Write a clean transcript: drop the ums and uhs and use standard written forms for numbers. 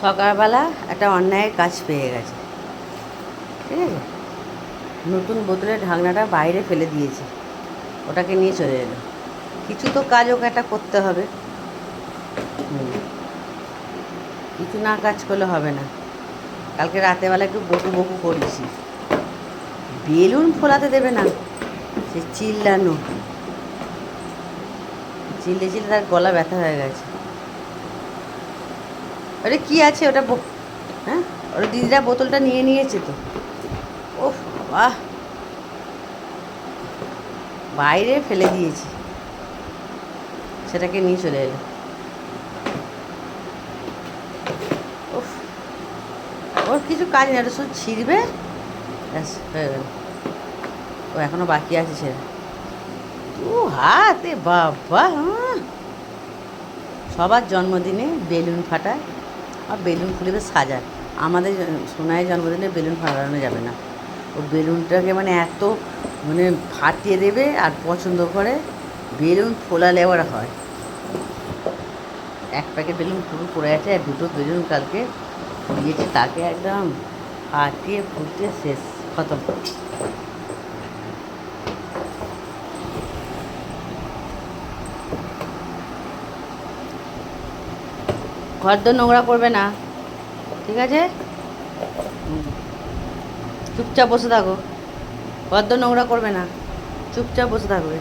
সকালবেলা একটা অন্যায়ের কাজ পেয়ে গেছে, ঠিক আছে। নতুন বোতলের ঢাকনাটা বাইরে ফেলে দিয়েছে, ওটাকে নিয়ে চলে এলো। কিছু তো কাজ ওকে একটা করতে হবে। কিছু না কাজ করলে হবে না। কালকে রাতেরবেলা একটু বকু বকু করেছি, বেলুন ফোলাতে দেবে না, সে চিল্লানো, চিল্লে চিল্লে তার গলা ব্যথা হয়ে গেছে। আরে কী আছে ওটা, হ্যাঁ ওর দিদিরা বোতলটা নিয়ে নিয়েছে তো। ওহ বাহ, বাইরে ফেলে দিয়েছি, সেটাকে নিয়ে চলে এলো। ওহ, ওর কিছু কাজ নেই, ওটা শুধু ছিঁড়বে, ব্যাস হয়ে গেল। ও এখনও বাকি আছে ছেড়ে। ও হাতে বাবা, সবার জন্মদিনে বেলুন ফাটায় আর বেলুন খুলে সাজায়। আমাদের সোনাইয়ের জন্মদিনে বেলুন ফাটানো যাবে না। ও বেলুনটাকে মানে এত মানে ফাটিয়ে দেবে, আর পছন্দ করে বেলুন ফোলালে আবার হয়। এক প্যাকেট বেলুন পুরো পড়ে আছে, আর দুটো বেলুন কালকে ফুলিয়েছে, তাকে একদম ফাটিয়ে ফুটিয়ে শেষ, খতম। ঘর তো নোংরা করবে না, ঠিক আছে? চুপচাপ বসে থাকো, ঘর তো নোংরা করবে না, চুপচাপ বসে থাকবে।